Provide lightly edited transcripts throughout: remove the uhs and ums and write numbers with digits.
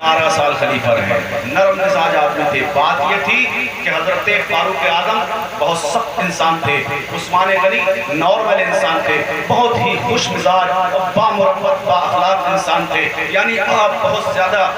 12 سال خلیفہ رہے، نرم مزاج آدمی تھے۔ بات یہ تھی کہ حضرت فاروق اعظم بہت سخت انسان تھے، عثمان غنی نارمل انسان تھے، بہت ہی خوش مزاج اور بامربت با اخلاق انسان تھے۔ یعنی آپ بہت زیادہ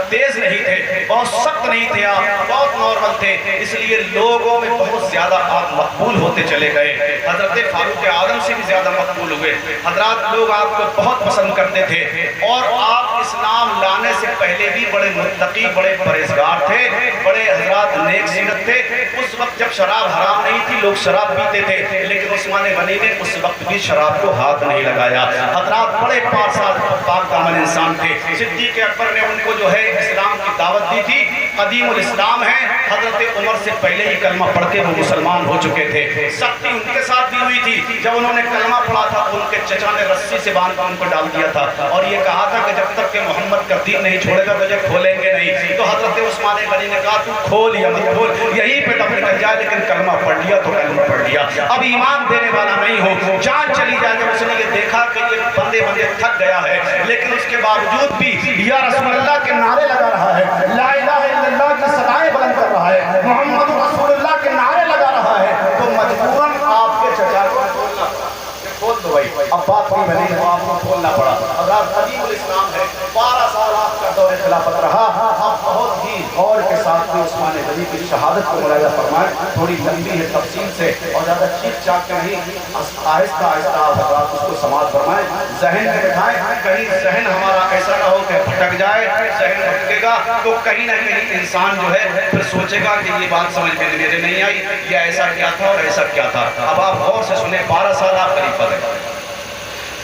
تیز نہیں تھے، بہت سخت نہیں تھے، آپ بہت نارمل تھے، اس لیے لوگوں میں بہت زیادہ آپ مقبول ہوتے چلے گئے۔ حضرت فاروق اعظم سے بھی زیادہ مقبول ہوئے۔ حضرات لوگ آپ کو بہت پسند کرتے تھے اور آپ اسلام لانے سے پہلے بھی بڑے متقی، بڑے پرہیزگار تھے، بڑے حضرات نیک سیرت تھے۔ اس وقت جب شراب حرام نہیں تھی لوگ شراب پیتے تھے، لیکن عثمان غنی نے اس وقت بھی شراب کو ہاتھ نہیں لگایا۔ حضرات بڑے پاک دامن انسان تھے۔ صدیق اکبر نے ان کو جو ہے اسلام کی دعوت دی تھی، قدیم الاسلام ہے، حضرت عمر سے پہلے ہی کلمہ پڑھ کے وہ مسلمان ہو چکے تھے۔ سختی ان کے ساتھ بھی ہوئی تھی، جب انہوں نے کلمہ پڑھا تھا ان کے چچا نے رسی سے باندھ کر ان کو ڈال دیا تھا اور یہ کہا تھا کہ جب تک کہ محمد کا دین نہیں چھوڑے گا تجھے کھولیں گے نہیں۔ تو حضرت عثمان غنی نے کہا تو کھول یا مت کھول، یہیں پہ دفن کر جائے، لیکن کلمہ پڑھ لیا تو کلمہ پڑھ لیا، اب ایمان دینے والا نہیں ہو، جان چلی جائے۔ جب اس نے یہ دیکھا کہ یہ بندے تھک گیا ہے، لیکن اس کے باوجود بھی یا رسول اللہ کے نعرے لگا رہا ہے، لا الہ الا اللہ کی صدائیں بلند کر رہا ہے، محمد رسول اللہ کے نعرے لگا رہا ہے، تو مجبوراً آپ کے چچا کو کھولنا پڑا۔ کھول دو بھائی، اب بات نہیں بنی تو آپ کو کھولنا پڑا۔ حضرات قدیم الاسلام ہے، 12 سال آپ کا دور خلافت رہا۔ آپ بہت ہی غور کے ساتھ میں عثمان غنی کی شہادت کو ملاحظہ فرمائیں، تھوڑی لمبی ہے تفصیل سے اور زیادہ چیخ چاک کے نہیں، آہستہ آہستہ آپ حضرات اس کو سماعت فرمائیں، ذہن میں بٹھائیں، کہیں ذہن ہمارا ایسا نہ ہو کہ بھٹک جائے، ذہن بھٹکے گا تو کہیں نہ کہیں انسان جو ہے پھر سوچے گا کہ یہ بات سمجھ میں میرے نہیں آئی، یہ ایسا کیا تھا اور ایسا کیا تھا۔ اب آپ غور سے سنیں، 12 سال آپ خلیفہ رہے،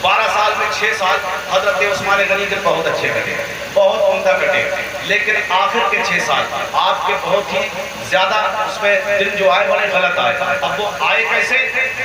12 سال میں 6 سال حضرت عثمان غنی کے بہت اچھے کٹے، بہت عمدہ کٹے، لیکن آخر کے 6 سال آپ کے بہت ہی زیادہ اس میں دن جو آئے بڑے غلط آئے۔ اب وہ آئے کیسے؟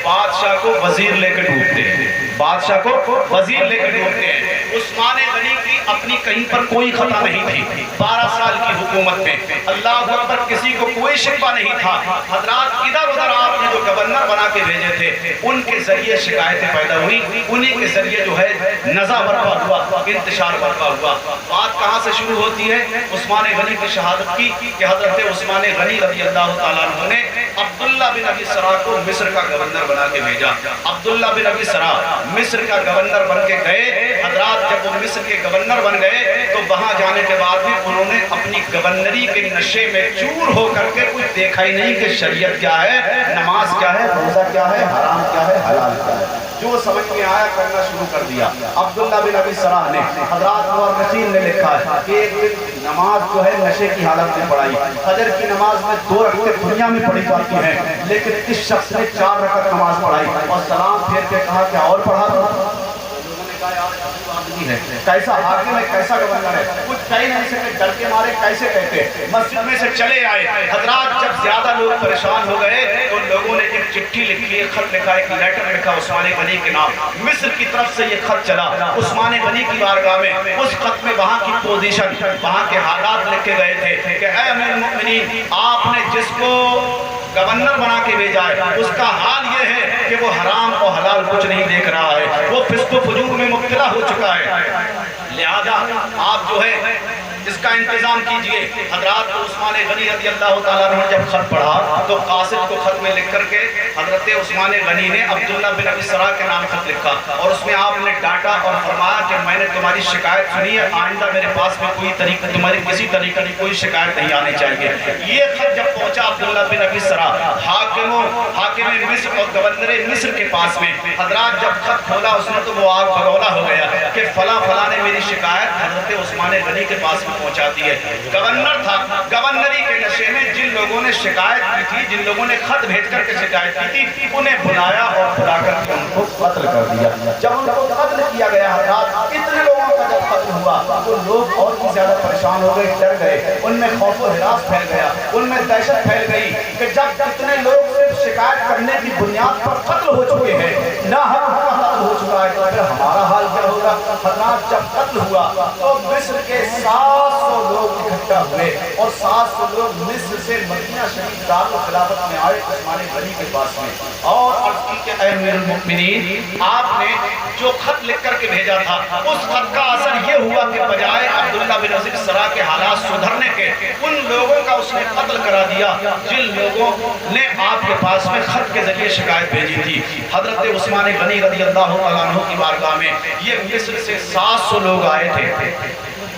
بادشاہ کو وزیر لے کے ڈوبتے ہیں، بادشاہ کو وزیر لے کے ڈوبتے ہیں۔ عثمان غنی کی اپنی کہیں پر کوئی خطا نہیں تھی، 12 سال کی حکومت میں اللہ اکبر کسی کو کوئی شکوہ نہیں تھا۔ حضرات ادھر ادھر آپ نے جو گورنر بنا کے بھیجے تھے ان کے ذریعے شکایتیں پیدا ہوئی، انہی کے ذریعے جو ہے نزا برپا ہوا، انتشار برپا ہوا۔ بات کہاں سے شروع ہوتی ہے؟ عثمان غنی کی شہادت کی کہ حضرت عثمان غنی رضی اللہ تعالیٰ عنہ نے عبداللہ بن ابی سرا کو مصر کا گورنر بنا کے بھیجا۔ عبداللہ بن ابی سرا مصر کا گورنر بن کے گئے۔ حضرات جب وہ مصر کے گورنر بن گئے تو وہاں جانے کے بعد بھی انہوں نے اپنی گورنری کے نشے میں چور ہو کر کے کچھ دیکھا ہی نہیں کہ شریعت کیا ہے، نماز کیا ہے، روزہ کیا ہے، حرام کیا ہے، حلال کیا ہے، جو سمجھ میں آیا کرنا شروع کر دیا۔ عبداللہ بن ابی سرا نے، حضرات مورخین نے لکھا ہے کہ ایک دن نماز جو ہے نشے کی حالت میں پڑھائی، فجر کی نماز میں 2 رکعتیں دنیا میں پڑھی جاتی ہیں، لیکن اس شخص نے 4 رکعت نماز پڑھائی اور سلام پھیر کے کہا کہ اور پڑھا دو۔ کیسا حاکم ہے، کیسا گورنر ہے، کچھ کہہ نہیں سکے، ڈر کے مارے کیسے کہتے، مسجد میں سے چلے آئے۔ حضرات جب زیادہ لوگ پریشان ہو گئے تو لوگوں نے ایک چٹھی لکھی، ایک خط لکھا، ایک لیٹر لکھا عثمان غنی کے نام، مصر کی طرف سے یہ خط چلا عثمان غنی کی بارگاہ میں۔ اس خط میں وہاں کی پوزیشن، وہاں کے حالات لکھے گئے تھے کہ اے امیر المؤمنین، آپ نے جس کو گورنر بنا کے بھیجا ہے اس کا حال یہ ہے کہ وہ حرام اور حلال کچھ نہیں دیکھ رہا ہے، وہ فسق و فجور میں مبتلا ہو چکا ہے، لہذا آپ جو ہے اس کا انتظام کیجئے۔ حضرات عثمان غنی رضی اللہ تعالیٰ عنہ جب خط پڑھا تو قاصد کو خط میں لکھ کر کے حضرت عثمان غنی نے عبداللہ بن ابی سرا کے نام خط لکھا اور اس میں آپ نے ڈانٹا اور فرمایا کہ میں نے تمہاری شکایت سنی ہے، آئندہ میرے پاس میں کوئی طریقہ، تمہاری کسی طریقے کی کوئی شکایت نہیں آنی چاہیے۔ یہ خط جب پہنچا عبداللہ بن ابی سرا حاکم مصر اور گورنر مصر کے پاس میں، حضرات جب خط کھولا اس نے تو وہ آگ بگولا ہو گیا کہ فلاں فلاں نے میری شکایت حضرت عثمان غنی کے پاس میں پہنچاتی ہے۔ گورنر تھا، گورنری کے نشے میں جن لوگوں نے شکایت کی تھی، جن لوگوں نے خط بھیج کر کے شکایت کی تھی، انہیں بلایا اور بلا کر کے ان کو قتل کر دیا۔ جب ان کو قتل کیا گیا حضرات، اتنے لوگوں کا جب قتل ہوا تو لوگ اور بھی زیادہ پریشان ہو گئے، ڈر گئے، ان میں خوف و ہراس پھیل گیا، ان میں دہشت پھیل گئی کہ جب اتنے لوگ صرف شکایت کرنے کی بنیاد پر قتل ہو چکے ہیں، نہ حق کا قتل ہو چکا ہے، تو پھر ہمارا حال کیا ہوگا؟ حضرات جب قتل ہوا تو مصر کے 700 لوگ اکٹھا ہوئے اور 700 لوگ مصر سے مدینہ شریف دارالخلافت میں آئے عثمان غنی کے پاس میں، اور عرض کی کہ اے امیر المؤمنین، آپ نے جو خط لکھ کر کے بھیجا تھا اس خط کا اثر یہ ہوا کہ بجائے عبداللہ بن عزیز سرا کے حالات سدھرنے کے، ان لوگوں کا اس نے قتل کرا دیا جن لوگوں نے آپ کے پاس میں خط کے ذریعے شکایت بھیجی تھی۔ حضرت عثمان غنی رضی اللہ عنہ کی بارگاہ میں یہ مصر سے 700 لوگ آئے تھے،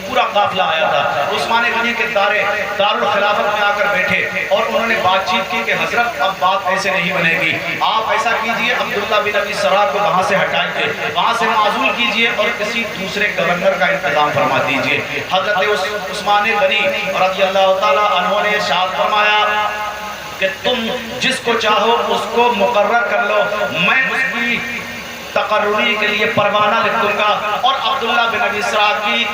پورا قافلہ آیا تھا۔ عثمان غنی کے دارالخلافت میں آ کر بیٹھے اور انہوں نے بات چیت کی کہ حضرت اب بات ایسے نہیں بنے گی، آپ ایسا کیجئے عبداللہ بن ابی سرا کو وہاں سے ہٹائیے، وہاں سے معزول کیجئے اور کسی دوسرے گورنر کا انتظام فرما دیجئے۔ حضرت عثمان غنی رضی اللہ تعالی عنہ نے ارشاد فرمایا کہ تم جس کو چاہو اس کو مقرر کر لو، میں اس کی تقرری کے لیے پروانہ لکھ دوں گا اور عبداللہ بن ابی سرا کی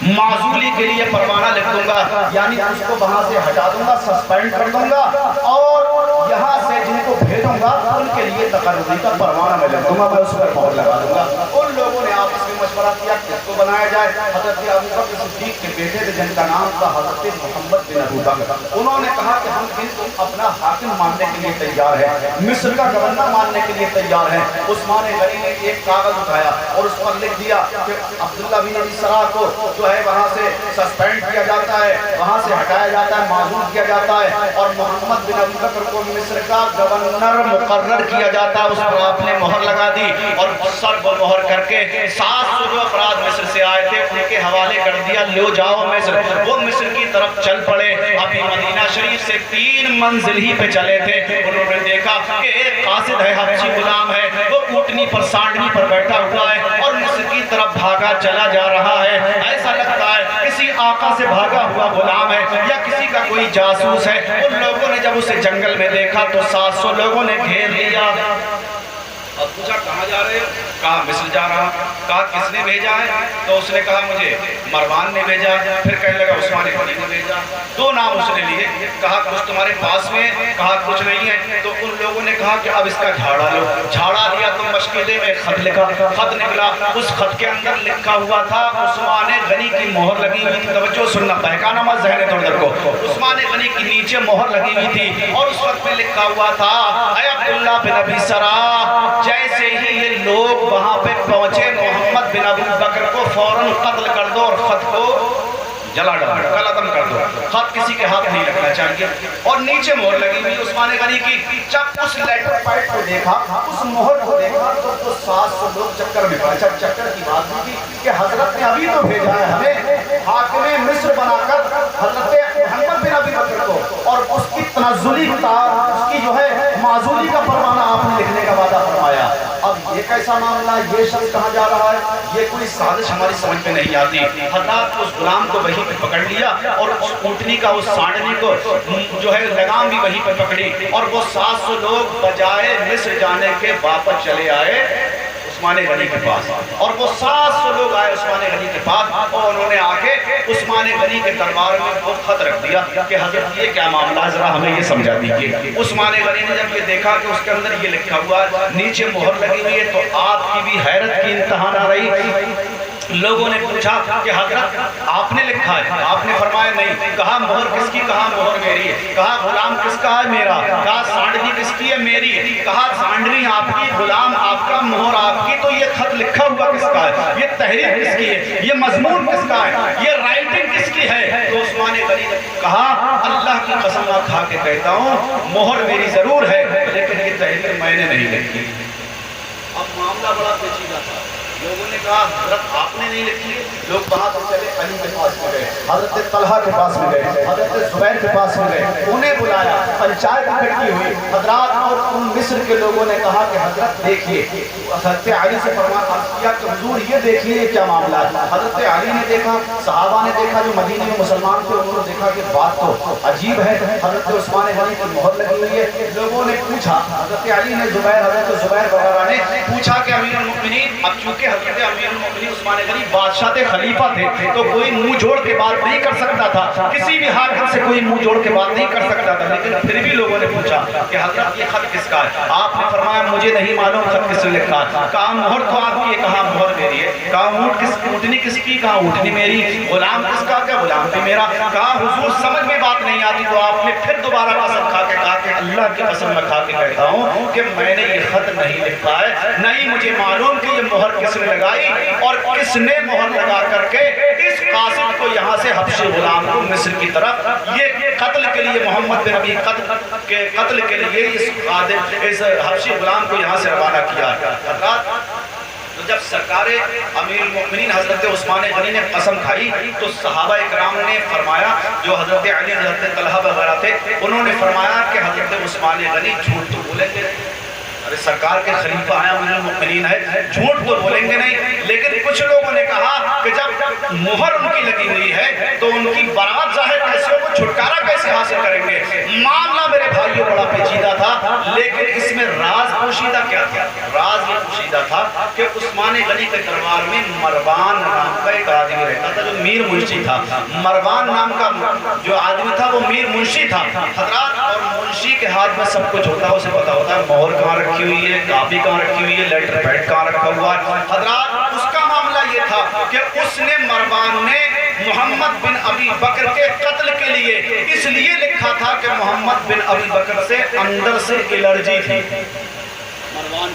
معزولی کے لیے پروانہ لکھ دوں گا، یعنی اس کو وہاں سے ہٹا دوں گا، سسپینڈ کر دوں گا، اور یہاں سے جن کو بھیجوں گا ان کے لیے تقرری کا پروانہ میں لکھ دوں گا، میں اس پر مہر لگا دوں گا۔ ان لوگوں نے آپس میں مشورہ کیا کس کو بنایا جائے۔ حضرت ابوبکر صدیق کے بیٹے تھے جن کا نام تھا حضرت محمد بن ابوبکر، انہوں نے کہا کہ ہم ان کو اپنا حاکم ماننے کے لیے تیار ہیں، مصر کا گورنر ماننے کے لیے تیار ہیں۔ عثمان غنی نے ایک کاغذ اٹھایا اور اس پر لکھ دیا کہ عبداللہ بن ابی سرا کو جو ہے وہاں سے سسپینڈ کیا جاتا ہے، وہاں سے ہٹایا جاتا ہے، معزول کیا جاتا ہے، اور محمد بن ابی بکر کو مصر کا گورنر مقرر کیا جاتا ہے۔ اس پر آپ نے مہر لگا دی اور سب مہر کر کے 700 جو افراد مصر سے آئے تھے ان کے حوالے کر دیا، لو جاؤ مصر۔ وہ مصر کی طرف چل پڑے، ابھی مدینہ شریف سے 3 منزل ہی پہ چلے تھے، انہوں نے دیکھا کہ ایک قاصد ہے، حبشی غلام ہے، وہ اونٹنی پر سانڈنی پر بیٹھا ہوا ہے اور مصر کی طرف بھاگا چلا جا رہا ہے، ایسا لگتا ہے کسی آقا سے بھاگا ہوا غلام ہے یا کسی کا کوئی جاسوس ہے۔ ان لوگوں نے جب اسے جنگل میں دیکھا تو 700 لوگوں نے گھیر لیا اور پوچھا کہاں جا رہے ہو؟ کہا مصر جا رہا۔ کہا کس نے بھیجا ہے؟ تو اس نے کہا مجھے مروان نے بھیجا۔ پھر کہنے لگا عثمان غنی نے بھیجا۔ 2 نام اس نے لیے، کہا کچھ تمہارے پاس میں ہے؟ کہا کچھ نہیں ہے۔ تو ان لوگوں نے کہا کہ اب اس کا جھاڑا لو۔ جھاڑا لیا تو مشکلے میں خط لکھا، خط نکلا، اس خط کے اندر لکھا ہوا تھا عثمان غنی کی مہر لگی ہوئی تھی۔ توجہ سننا، بہکانا مت ذہن تھوڑی کو۔ عثمان غنی کی نیچے مہر لگی ہوئی تھی اور اس وقت میں لکھا ہوا تھا اے عبداللہ بن ابی سرا، جیسے ہی یہ لوگ وہاں پہ پہنچے محمد بن ابو بکر کو فوراً قتل کر دو اور خط کو جلا ڈالو، قلم کر دو، خط کسی کے ہاتھ نہیں لگنا چاہیے۔ اور نیچے مہر لگی ہوئی عثمان غنی کی۔ جب اس لیٹر پیڈ کو دیکھا، اس مہر کو دیکھا تو 700 لوگ چکر میں پڑے۔ جب چکر کی بات ہوئی کہ حضرت نے ابھی تو بھیجا ہے ہمیں حاکم مصر بنا کر حضرت محمد بن ابی بکر کو، اور اس کی تنزلی اس کی جو ہے معزولی کا پروانہ آپ نے لکھنے کا وعدہ فرمایا۔ اب یہ کیسا معاملہ، یہ شخص کہاں جا رہا ہے؟ یہ کوئی سازش ہماری سمجھ میں نہیں آتی۔ حضرات اس غلام کو وہیں پہ پکڑ لیا اور اس اونٹنی کا، اس سانڈنی کو جو ہے لگام بھی وہیں پہ پکڑی، اور وہ 700 لوگ بجائے مصر جانے کے واپس چلے آئے عثمان غنی کے پاس، اور وہ 700 لوگ آئے عثمان غنی کے پاس اور انہوں نے آ کے عثمان غنی کے دربار میں وہ خط رکھ دیا کہ حضرت یہ کیا معاملہ ہے، ذرا ہمیں یہ سمجھا دیجیے۔ عثمان غنی نے جب یہ دیکھا کہ اس کے اندر یہ لکھا ہوا ہے، نیچے مہر لگی ہوئی ہے، تو آپ کی بھی حیرت کی انتہا نہ رہی۔ لوگوں نے پوچھا کہ حضرت آپ نے لکھا ہے؟ آپ نے فرمایا نہیں۔ کہا مہر کس کی؟ کہا مہر میری ہے۔ کہا غلام کس کا ہے؟ میرا۔ کہا سانڈنی کس کی ہے؟ میری۔ کہا سانڈنی آپ کی، غلام آپ کا، مہر آپ کی، تو یہ خط لکھا ہوا کس کا ہے؟ یہ تحریر کس کی ہے؟ یہ مضمون کس کا ہے؟ یہ رائٹنگ کس کی ہے؟ تو عثمان غنی نے کہا اللہ کی قسم کھا کے کہتا ہوں مہر میری ضرور ہے لیکن یہ تحریر میں نے نہیں لکھی۔ اب معاملہ بڑا پیچیدہ تھا۔ لوگوں نے کہا حضرت آپ نے نہیں لکھی۔ لوگ وہاں سے چلے علی کے پاس میں گئے، حضرت طلحہ کے پاس میں گئے، حضرت زبیر کے پاس میں گئے، انہیں بلایا، پنچایت اکٹھی ہوئی حضرات، اور ان مصر کے لوگوں نے کہا کہ حضرت دیکھیے، حضرت علی سے فرمایا کیا کہ حضور یہ دیکھیے یہ کیا معاملہ ہے۔ حضرت علی نے دیکھا، صحابہ نے دیکھا جو مدینے میں مسلمان تھے، انہوں نے دیکھا کہ بات تو عجیب ہے، حضرت عثمان غنی کی مہر لگی ہوئی ہے۔ لوگوں نے پوچھا، حضرت علی نے حضرت زبیر وغیرہ نے پوچھا کہ امیر المؤمنین، اب چونکہ حضرت امیر المؤمنین عثمان غنی بادشاہ تھے، خلیفہ تھے، تو کوئی منہ جوڑ کے بات نہیں کر سکتا تھا، کسی بھی حاکم سے کوئی منہ جوڑ کے بات نہیں کر سکتا تھا، لیکن پھر بھی لوگوں نے پوچھا کہ حضرت یہ خط کس کا ہے؟ آپ نے فرمایا مجھے نہیں معلوم خط کس نے لکھا ہے۔ کہا مہر تو آپ کی ہے؟ کہا مہر میری ہے۔ کہا اونٹنی کس کی؟ کہا اونٹنی میری۔ غلام کس کا؟ کہا غلام بھی میرا کہا حضور سمجھ میں بات نہیں آتی، تو آپ نے پھر دوبارہ قسم کھا کے کہا کہ اللہ کی قسم میں کھا کے کہتا ہوں کہ میں نے یہ خط نہیں لکھا ہے، نہیں مجھے معلوم کہ یہ مہر کس نے لگائی اور کس نے مہر لگا کر کے اس قاصد کو یہاں سے حبشی غلام کو مصر کی طرف یہ قتل کے لیے محمد بن ابی قتل کے لیے اس حبشی غلام کو یہاں سے روانہ کیا ہے۔ تو جب سرکار امیر المؤمنین حضرت عثمان غنی نے قسم کھائی تو صحابہ اکرام نے فرمایا، جو حضرت علی حضرت طلحہ وغیرہ تھے، انہوں نے فرمایا کہ حضرت عثمان غنی جھوٹ تو بولیں گے، ارے سرکار کے خلیفہ ہیں امیر المؤمنین ہے، جھوٹ تو بولیں گے نہیں۔ لیکن کچھ لوگوں نے کہا کہ جب مہر ان کی لگی ہوئی ہے تو ان کی برات ظاہر کیسے ہو، چھٹکارا کیسے حاصل کریں گے؟ معاملہ میرے بھائیوں بڑا پیچیدہ تھا، لیکن اس میں راز پوشیدہ کیا تھا؟ راز یہ پوشیدہ تھا کہ عثمان غنی کے دربار میں مروان نام کا ایک آدمی رہتا تھا جو میر منشی تھا۔ مروان نام کا جو آدمی تھا وہ میر منشی تھا حضرات، اور منشی کے ہاتھ میں سب کچھ ہوتا ہے، اسے پتا ہوتا ہے مہر کہاں رکھی ہوئی ہے، کاپی کہاں رکھی ہوئی ہے، لیٹر پیڈ کہاں رکھا ہوا ہے۔ حضرات اس کا معاملہ یہ تھا کہ اس نے مروان نے محمد بن ابی بکر کے قتل کے لیے اس لیے لکھا تھا کہ محمد بن ابی بکر سے اندر سے الرجی تھی۔ مروان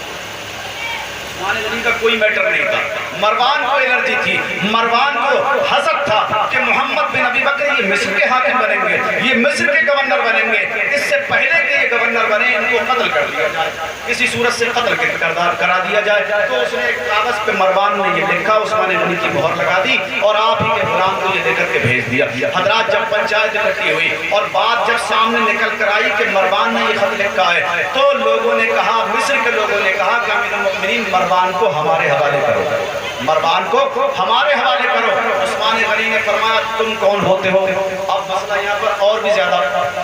عثمان غنی کا کوئی میٹر نہیں تھا، مروان کو الرجی تھی، مروان کو حسد تھا کہ محمد بن ابی بکر یہ مصر کے حاکم بنیں گے، یہ مصر کے گورنر بنیں گے، اس سے پہلے کہ یہ گورنر بنے ان کو قتل کر دیا جائے، کسی صورت سے قتل کرا دیا جائے۔ تو اس نے ایک کاغذ پہ مروان نے یہ لکھا، عثمان غنی کی مہر لگا دی اور آپ ہی کے غلام کو یہ دے کر کے بھیج دیا۔ حضرات جب پنچایت اکٹھی ہوئی اور بات جب سامنے نکل کر آئی کہ مروان نے یہ خط لکھا ہے، تو لوگوں نے کہا، مصر کے لوگوں نے کہا کہ امیر المؤمنین مروان کو ہمارے حوالے کرو، مروان کو ہمارے حوالے کرو۔ عثمان غنی نے فرمایا تم کون ہوتے ہو؟ اب مسئلہ یہاں پر اور بھی زیادہ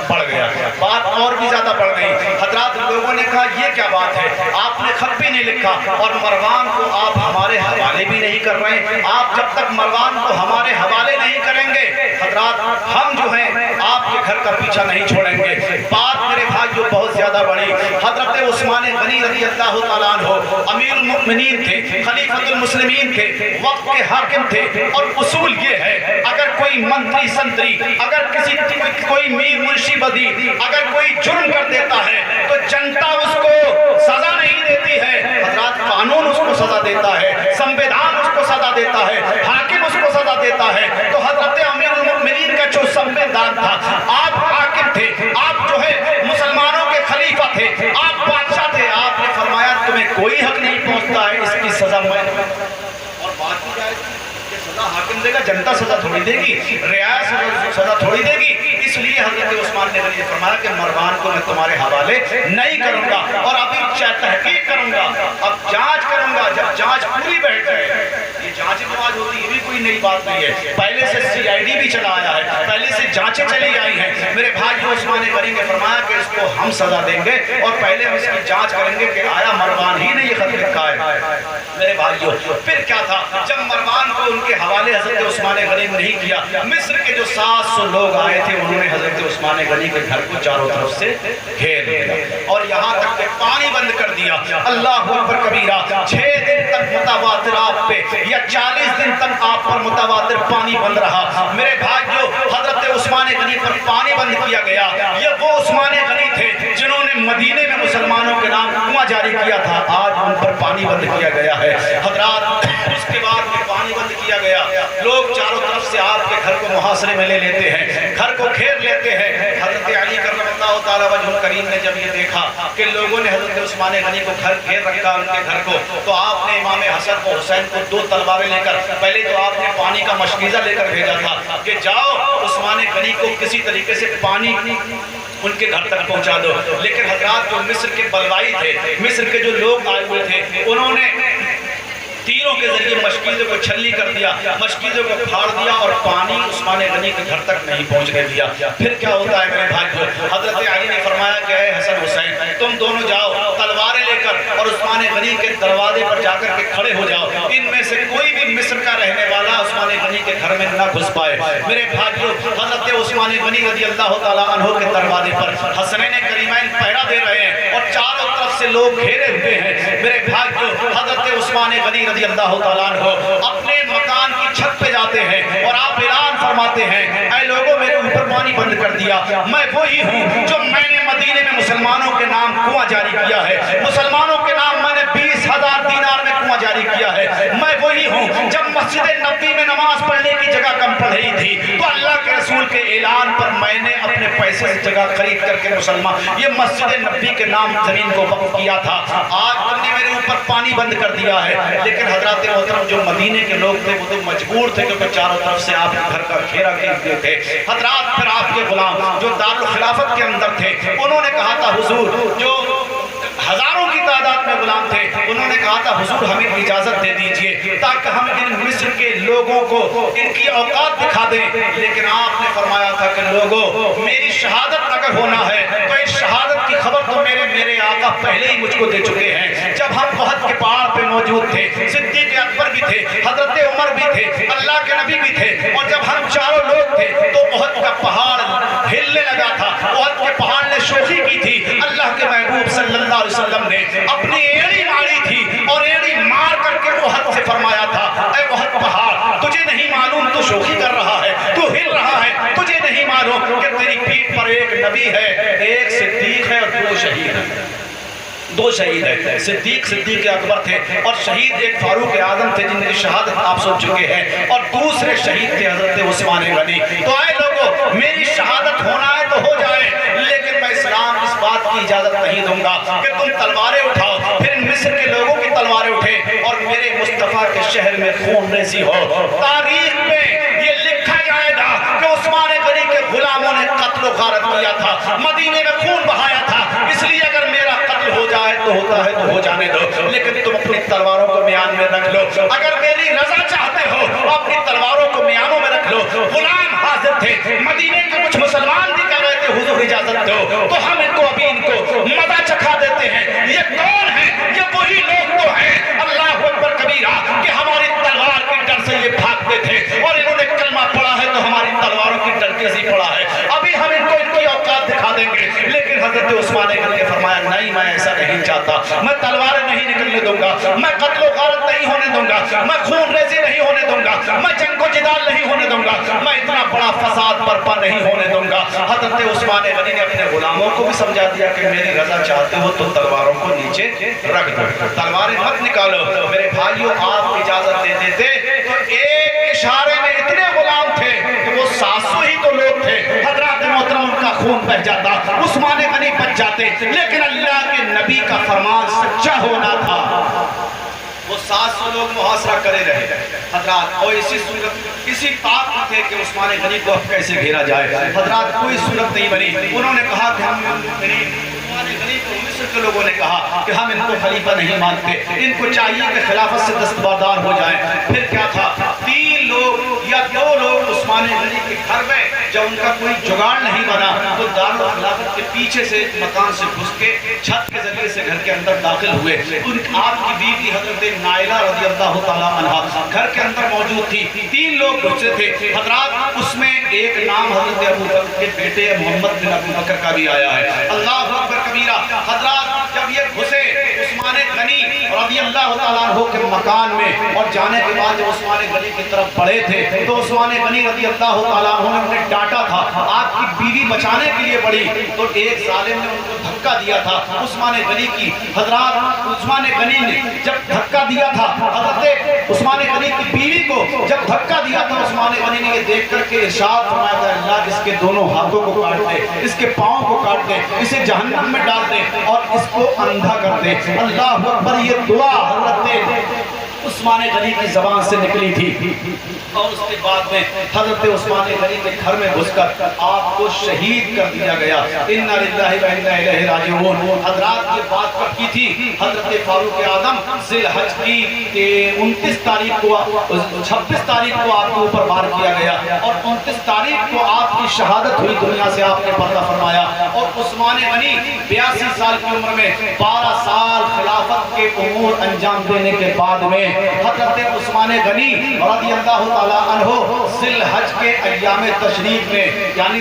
بڑھ گیا، بات اور بھی زیادہ بڑھ گئی۔ حضرات لوگوں نے کہا یہ کیا بات ہے، آپ نے خط بھی نہیں لکھا اور مروان کو آپ ہمارے حوالے بھی نہیں کر رہے، آپ جب تک مروان کو ہمارے حوالے نہیں کریں گے حضرات ہم جو ہیں آپ کے گھر کا پیچھا نہیں چھوڑیں گے۔ بات میرے بھائیو بہت زیادہ بڑی۔ حضرت عثمان غنی رضی اللہ تعالیٰ عنہ امیر المؤمنین تھے، خلیفۃ المسلمین تھے، وقت کے حاکم تھے، اور اصول یہ ہے اگر کوئی منتری سنتری، اگر کوئی میر منشی بدی اگر کوئی جرم کر دیتا ہے تو جنتا اس کو سزا نہیں دیتی ہے حضرات، قانون اس کو سزا دیتا ہے، سنویدھان اس کو سزا دیتا ہے، حاکم اس کو سزا دیتا ہے۔ تو حضرت امیر المؤمنین کا جو سنویدھان تھا، آپ حاکم تھے، آپ جو ہے مسلمانوں کے خلیفہ تھے، آپ بادشاہ تھے، آپ نے فرمایا تمہیں کوئی حق نہیں پہنچتا ہے، اس کی سزا میں اور بات کی جائے کہ سزا حاکم دے گا، جنتا سزا تھوڑی دے گی، رعایا سزا تھوڑی دے گی۔ اس لیے حضرت عثمان نے یہ فرمایا کہ مروان کو میں تمہارے حوالے نہیں کروں گا اور ابھی تحقیق کروں گا، اب جانچ کروں گا، جب جانچ پوری بیٹھ جائے، یہ جانچ نماز ہوتی ہے، یہ بھی کوئی نئی بات نہیں ہے، پہلے سے CID بھی چلا آیا ہے، پہلے سے جانچیں چلی آئی ہیں۔ میرے بھائی عثمان غنی نے فرمایا کہ اس کو ہم سزا دیں گے اور پہلے ہم اس کی جانچ کریں گے کہ آیا مروان ہی نے یہ خط لکھا ہے۔ میرے بھائیو پھر کیا تھا، جب مروان کو ان کے حوالے حضرت عثمان غنی نے نہیں کیا، مصر کے جو 700 لوگ آئے تھے انہوں نے حضرت عثمان غنی کے گھر کو چاروں طرف سے گھیر لیا اور یہاں تک کہ پانی بند کر دیا۔ اللہ اکبر کبیرہ، 6 دن تک متواتر آپ پہ یا 40 دن تک آپ پر متواتر پانی بند رہا۔ میرے بھائیو حضرت عثمان غنی پر پانی بند کیا گیا۔ یہ وہ عثمان غنی تھے جنہوں نے مدینے میں مسلمانوں کے نام کنواں جاری کیا تھا، آج ان پر پانی بند کیا گیا ہے حضرات۔ اس کے بعد میں پانی بند کیا گیا، لوگ چاروں طرف سے آپ کے گھر کو محاصرے میں لے لیتے ہیں، گھر کو گھیر لیتے ہیں۔ حضرت علی کرم اللہ تعالیٰ وجہ کریم نے جب یہ دیکھا کہ لوگوں نے حضرت عثمان غنی کو گھیر رکھا ان کے گھر کو، تو آپ نے امام حسن و حسین کو 2 تلواریں لے کر، پہلے تو آپ نے پانی کا مشکیزہ لے کر بھیجا تھا کہ جاؤ عثمان غنی کو کسی طریقے سے پانی ان کے گھر تک پہنچا دو، لیکن حضرات جو مصر کے بلوائی تھے، مصر کے جو لوگ آئے ہوئے تھے، انہوں نے تیروں کے ذریعے مشکیزوں کو چھلی کر دیا، مشکیزوں کو پھاڑ دیا اور پانی عثمان غنی کے گھر تک نہیں پہنچنے دیا۔ پھر کیا ہوتا ہے میرے بھائیو، حضرت علی نے فرمایا کہ اے حسن حسین تم دونوں جاؤ تلواریں لے کر اور عثمان غنی کے دروازے پر جا کر کے کھڑے ہو جاؤ، ان میں سے کوئی بھی مصر کا رہنے والا عثمان غنی کے گھر میں نہ گھس پائے۔ میرے بھائیو حضرت عثمان غنی رضی اللہ تعالیٰ عنہ کے دروازے پر حسنین کریمین پہرا دے رہے ہیں اور 4 چاروں طرف سے لوگ گھیرے ہوئے ہیں۔ میرے بھائیو، حضرت عثمان غنی رضی اللہ تعالیٰ عنہ اپنے مکان کی چھت پہ جاتے ہیں اور آپ اعلان فرماتے ہیں، اے لوگوں میرے اوپر پانی بند کر دیا، میں وہی ہوں جو میں نے مدینے میں مسلمانوں کے نام کنواں جاری کیا ہے، مسلمانوں کے نام میں نے 20,000 دینار میں کنواں جاری کیا ہے، میں وہی ہوں جب مسجد نبی میں نماز پڑھنے کی جگہ کم پڑ رہی تھی تو اللہ کے رسول کے اعلان پر میں نے اپنے پیسے سے جگہ خرید کر کے مسلمان یہ مسجد نبی کے نام زمین کو وقف کیا تھا، آج تم نے میرے اوپر پانی بند کر دیا ہے۔ لیکن حضرات محترم جو مدینے کے لوگ تھے وہ تو مجبور تھے کیونکہ چاروں طرف سے آپ گھر کا گھیرا کیے تھے۔ حضرات پھر آپ کے غلام جو دارالخلافت کے اندر تھے انہوں نے کہا تھا حضور، جو ہزاروں کی تعداد میں غلام تھے، انہوں نے کہا تھا حضور ہمیں اجازت دے دیجئے تاکہ ہم ان مصر کے لوگوں کو ان کی اوقات دکھا دیں۔ لیکن آپ نے فرمایا تھا کہ لوگوں میری شہادت اگر ہونا ہے تو اس شہادت کی خبر تو میرے آقا پہلے ہی مجھ کو دے چکے ہیں۔ جب ہم احد کے پہاڑ پہ موجود تھے، صدیق اکبر بھی تھے، حضرت عمر بھی تھے، اللہ کے نبی بھی تھے، اور جب ہم چاروں لوگ تھے تو احد کا پہاڑ ہلنے لگا تھا، احد کے پہاڑ نے شوخی کی تھی، اللہ کے محبوب صلی اللہ علیہ وسلم نے اپنی ایڑی ماری تھی اور ایڑی مار کر کے احد سے فرمایا تھا، اے احد پہاڑ تجھے نہیں معلوم تو شوخی کر رہا ہے، تو ہل رہا ہے، تجھے نہیں معلوم کہ تیری پیٹھ پر ایک نبی ہے، ایک صدیق ہے اور دو شہید ہیں۔ دو شہید ہیں، صدیق اکبر تھے اور شہید ایک فاروق اعظم تھے جن کی شہادت آپ سن چکے ہیں، اور دوسرے شہید تھے حضرت عثمان غنی۔ تو اے لوگوں میری شہادت ہونا ہے تو ہو جائے، لیکن میں اسلام اس بات کی اجازت نہیں دوں گا کہ تم تلواریں اٹھاؤ، پھر مصر کے لوگوں کی تلواریں اٹھیں اور میرے مصطفیٰ کے شہر میں خون ریزی ہو۔ تاریخ میں یہ لکھا جائے گا کہ عثمان غنی کے غلاموں نے قتل و غارت کیا تھا، مدینے میں خون بہایا تھا، اس لیے اگر میرا قتل ہو جائے تو ہوتا ہے تو ہو جانے دو، لیکن تم اپنی تلواروں کو میان میں رکھ لو، اگر میری رضا چاہتے ہو اپنی تلواروں کو میانوں میں رکھ لو۔ غلام حاضر تھے، مدینے کے کچھ مسلمان بھی کہہ رہے تھے حضور اجازت دو، تو ہم ان کو ابھی ان کو مزہ چکھا دیتے ہیں۔ یہ کون ہے؟ یہ وہی لوگ تو ہیں، اللہ اکبر کبیرہ، کہ ہماری تلوار کے ڈر سے یہ بھاگتے تھے اور انہوں نے کلمہ پڑھا ہے تو ہماری تلواروں کی ڈر کے سے پڑھا ہے، ابھی ہم ان کو ان کی اوقات دکھا دیں گے۔ لیکن حضرت عثمان غنی نے فرمایا نہیں، میں ایسا نہیں چاہتا، میں تلواریں نہیں نکلنے دوں گا، میں قتل و غارت نہیں ہونے دوں گا، میں خون ریزی نہیں ہونے دوں گا، میں جنگ و جدال نہیں ہونے دوں گا، میں اتنا بڑا فساد برپا نہیں ہونے دوں گا۔ حضرت عثمان غنی نے اپنے غلاموں کو بھی سمجھا دیا کہ میری رضا چاہتے ہو تو تلواروں کو نیچے رکھ دو، تلواریں مت نکالو۔ میرے بھائیوں آپ اجازت دے دیتے تو ایک اشارے میں اتنے غلام تھے کہ وہ 700 ہی تو لوگ تھے، حضرات محترم ان کا خون بہہ جاتا، عثمان غنی بچ جاتے، لیکن اللہ کے نبی کا فرمان سچا ہونا تھا، وہ 700 لوگ محاصرہ کرے رہے حضرات، اور اسی طاق میں تھے کہ عثمان غنی کو اب کیسے گھیرا جائے۔ حضرات کوئی صورت نہیں بنی، انہوں نے کہا کہ ہم عثمان غنی کو مصر کے لوگوں نے کہا کہ ہم ان کو خلیفہ نہیں مانتے، ان کو چاہیے کہ خلافت سے دستبردار ہو جائیں۔ پھر کیا تھا، 3 لوگ یا 2 لوگ عثمان غنی کے گھر میں جب ان کا کوئی جگاڑ نہیں بنا تو دارالخلافت کے پیچھے سے مکان سے گھس کے چھت کے ذریعے سے گھر کے اندر داخل ہوئے۔ آپ کی بیوی حضرت نائلہ رضی اللہ تعالیٰ عنہ گھر کے اندر موجود تھی، 3 لوگ گھسے تھے حضرات، اس میں ایک نام حضرت ابو بکر کے بیٹے محمد بن ابو بکر کا بھی آیا ہے، اللہ اکبر کبیرہ۔ حضرات جب یہ گھسے عثمان غنی رضی اللہ تعالیٰ عنہ کے مکان میں اور جانے کے بعد جب عثمان غنی کی طرف بڑھے تھے تو عثمان غنی رضی اللہ تعالیٰ عنہ نے انہیں ڈانٹا تھا، آپ کی بیوی بچانے کے لیے بڑھی تو ایک ظالم نے ان کو دھکا دیا تھا عثمان غنی کی۔ حضرات عثمان غنی نے جب دھکا دیا تھا حضرت عثمان غنی کی بیوی کو جب دھکا دیا تھا، عثمان غنی نے یہ دیکھ کر کے ارشاد فرمایا تھا اللہ اس کے دونوں ہاتھوں کو کاٹ دے، اس کے پاؤں کو کاٹ دے، اسے جہنم میں ڈال دے اور اس کو اندھا کر دے۔ اللہ اکبر، یہ دعا حضرت عثمان غنی کی زبان سے نکلی تھی اور اس کے بعد میں حضرت عثمان غنی کے گھر میں گھس کر آپ کو شہید کر دیا گیا۔ انا للہ و انا الیہ راجعون۔ حضرات یہ بات کب کی تھی؟ حضرت فاروق اعظم ذی الحج کی 29 تاریخ کو 26 تاریخ کو آپ کے اوپر وار کیا گیا اور 29 تاریخ کو آپ کی شہادت ہوئی، دنیا سے آپ نے پردہ فرمایا۔ اور عثمان غنی 82 سال کی عمر میں 12 سال خلافت کے امور انجام دینے کے بعد میں حضرت عثمان غنی رضی اللہ تعالیٰ عنہ ذی الحج کے ایام تشریق میں، یعنی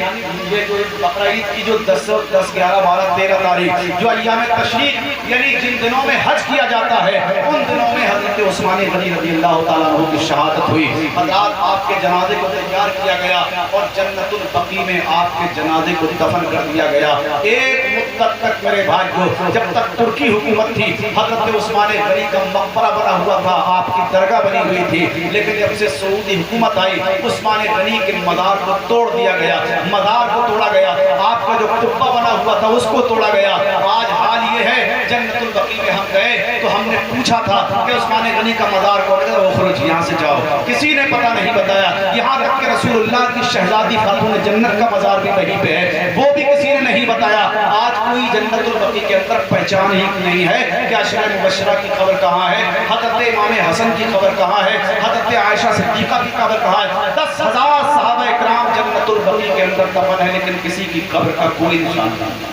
یہ جو بقرعید کی جو 10، 11، 12، 13 تاریخ جو ایام تشریق یعنی جن دنوں میں حج کیا جاتا ہے، ان دنوں میں حضرت عثمان غنی رضی اللہ تعالیٰ عنہ کی شہادت ہوئی۔ حضرات آپ کے جنازے کو تیار کیا گیا اور جنت البقیع میں آپ کے جنازے کو دفن کر دیا گیا۔ ایک مدت تک میرے بھائیو، جب تک ترکی حکومت تھی، حضرت عثمان غنی کا مقبرہ بنا ہوا تھا، آپ کی درگاہ بنی ہوئی تھی، لیکن جب سے سعودی حکومت آئی، عثمان غنی کے مزار کو توڑ دیا گیا، مزار کو توڑا گیا، آپ کا جو قبہ بنا ہوا تھا اس کو توڑا گیا۔ آج حال یہ ہے، جنت البقیع میں ہم گئے تو ہم نے پوچھا تھا کہ عثمان غنی کا مزار کون ہے، اخرج یہاں سے جاؤ، کسی نے پتہ نہیں بتایا۔ یہاں تک کہ رسول اللہ کی شہزادی خاتون جنت کا مزار بھی وہیں پہ ہے، وہ بھی کسی نے نہیں بتایا۔ آج کوئی جنت البقیع کے اندر پہچان ہی نہیں ہے کہ عشرہ مبشرہ کی قبر کہاں ہے، حضرت امام حسن کی قبر کہاں ہے، حضرت عائشہ صدیقہ کی قبر کہاں ہے۔ 10,000 صحابہ اکرام جنت البقیع کے اندر دفن ہے، لیکن کسی کی قبر کا کوئی نشان نہیں۔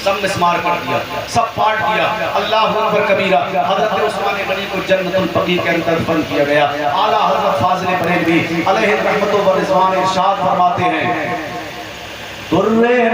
سب مسمار کر دیا، سب پاٹ دیا۔ اللہ اکبر کبیرہ۔ حضرت عثمان غنی کو جنت البقیع کے اندر دفن کیا گیا۔ اعلیٰ حضرت فاضل بریلوی علیہ الرحمت و رضوان ارشاد فرماتے ہیں، در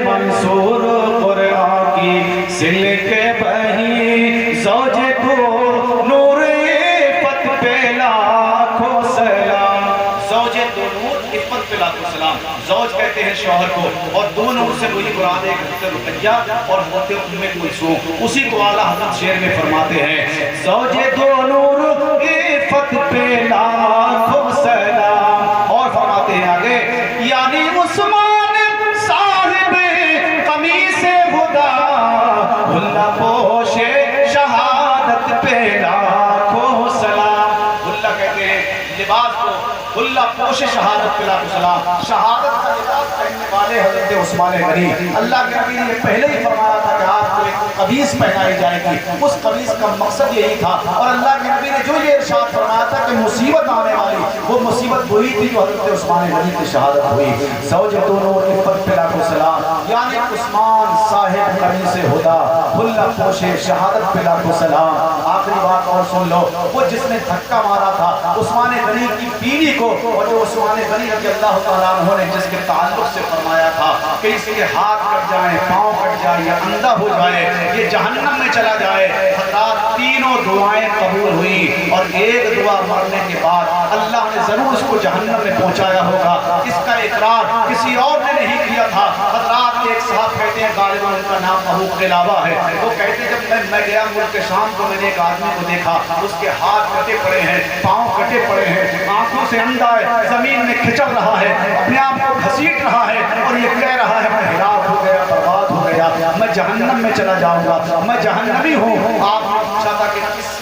منصور قرآن کی سلک بہی زوج تو نور عفت پہ لاکھوں سلام۔ زوج تو نور عفت پہ لاکھوں سلام۔ زوج کہتے ہیں شوہر کو، اور دو نور سے وہی مراد ہے حضرت رقیہ اور حضرت ام کلثوم۔ اسی کو اعلیٰ حضرت شعر میں فرماتے ہیں، زوج دو نور عفت پہ لاکھوں سلام۔ اور فرماتے ہیں آگے، یعنی عثمان صاحب قمیص ہدا، اللہ پوش شہادت پہ لاکھوں سلام۔ اللہ کہتے ہیں لباس کو، اللہ پوش شہادت پہ لاکھوں سلام۔ شہادت کا لباس پہننے والے حضرت عثمان غنی، اللہ کے نبی نے پہلے ہی فرمایا تھا کہ آپ کو ایک قمیص پہنائی جائے گی۔ اس قمیص کا مقصد یہی تھا، اور اللہ کے نبی نے جو یہ ارشاد فرمایا تھا کہ مصیبت آنے والی، وہ مصیبت وہی تھی جو حضرت عثمان غنی کی شہادت ہوئی۔ زوجۃ نور عفت پہ لاکھوں سلام، یعنی عثمان صاحب قمیص ہدا، اللہ پوش شہادت پہ لاکھوں سلام۔ آخری بات اور سن لو، وہ جس نے دھکا مارا تھا عثمان غنی کی بیوی کو، اور جو عثمان غنی رضی اللہ تعالیٰ عنہ نے جس کے تعلق سے فرمایا تھا کہ اس کے ہاتھ کٹ جائیں، پاؤں کٹ جائے، یا اندھا ہو جائے، یہ جہنم میں چلا جائے، حضرات تینوں دعائیں قبول ہوئی، اور ایک دعا مرنے کے بعد اللہ نے ضرور اس کو جہنم میں پہنچایا ہوگا۔ اس کا اقرار کسی اور نے نہیں کیا تھا۔ حضرات ایک صاحب کہتے ہیں، غالباً ان کا نام ابو قلابہ ہے، وہ کہتے ہیں جب میں گیا ملک شام تو میں نے ایک آدمی کو دیکھا، اس کے ہاتھ کٹے پڑے ہیں، پاؤں کٹے پڑے ہیں، آنکھوں سے اندھا ہے، زمین میں کھچڑ رہا ہے، اپنے آپ کو گھسیٹ رہا ہے، اور یہ کہہ رہا ہے میں ہلاک ہو گیا، برباد ہو گیا، میں جہنم میں چلا جاؤں گا، میں جہنمی ہوں۔ آپ نے پوچھا تھا کہ کس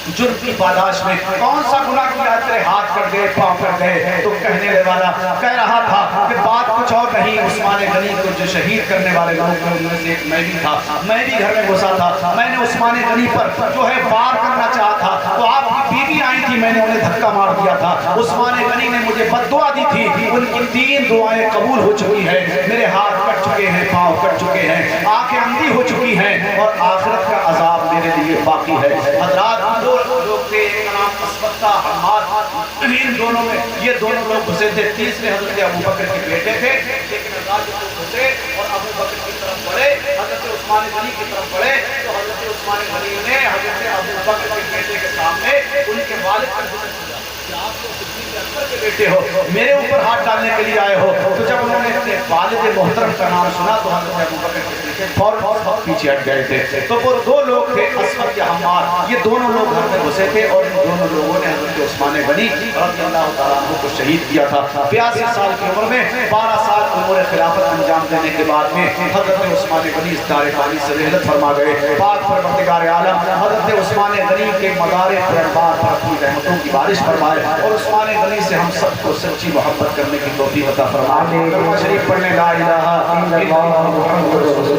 جرم کی پاداش میں کون سا گناہ کیا تیرے ہاتھ کٹ گئے، پاؤں کٹ گئے؟ تو کہنے والا کہہ رہا تھا کہ بات کچھ اور نہیں، عثمان غنی کو جو شہید کرنے والے لوگوں میں سے ایک میں بھی تھا، میں بھی گھر میں گھسا تھا، میں نے عثمان غنی پر جو ہے وار کرنا چاہا تھا، تو آپ کی بیوی آئی تھی، میں نے انہیں دھکا مار دیا تھا، عثمان غنی نے مجھے بد دعا دی تھی، ان کی 3 دعائیں قبول ہو چکی ہیں، میرے ہاتھ کٹ چکے ہیں، پاؤں کٹ چکے ہیں، آنکھیں اندھی ہو چکی ہیں، اور آخرت کا عذاب میرے لیے باقی ہے۔ حضرات دو لوگ تھے، ایک کا نام اسبتہ حماد، ان دونوں میں یہ دونوں لوگ گھسے تھے، تیسرے حضرت ابو بکر کے بیٹے تھے، لیکن حضرات جب گھسے اور ابو بکر کی طرف بڑھے، حضرت عثمان غنی کی طرف بڑھے، تو حضرت عثمان غنی نے حضرت ابو بکر کے بیٹے کے سامنے ان کے والد کا ذکر کیا کہ آپ تو صدیق اکبر کے بیٹے ہو، میرے اوپر ہاتھ ڈالنے کے لیے آئے ہو۔ تو جب انہوں نے اپنے والد محترم کا نام سنا تو حضرت ابو بکر کے بیٹے فوراً پیچھے ہٹ گئے تھے۔ تو وہ 2 لوگ تھے، اسود یا حماد، یہ دونوں لوگ گھر میں گھسے تھے، اور ان دونوں لوگوں نے حضرت عثمان غنی رضی اللہ تعالیٰ عنہ کو شہید کیا تھا۔ 82 سال کی عمر میں 12 سال امور خلافت انجام دینے کے بعد میں حضرت عثمان غنی اس دار فانی سے رحلت فرما گئے۔ پاک پروردگار عالم حضرت عثمان غنی کے مزار طیبات پر اپنی رحمتوں کی بارش فرمائے، اور عثمان غنی سے ہم سب کو سچی محبت کرنے کی توفیق عطا فرمائے۔ شریف پڑھنے لا الہ الا اللہ محمد رسول اللہ۔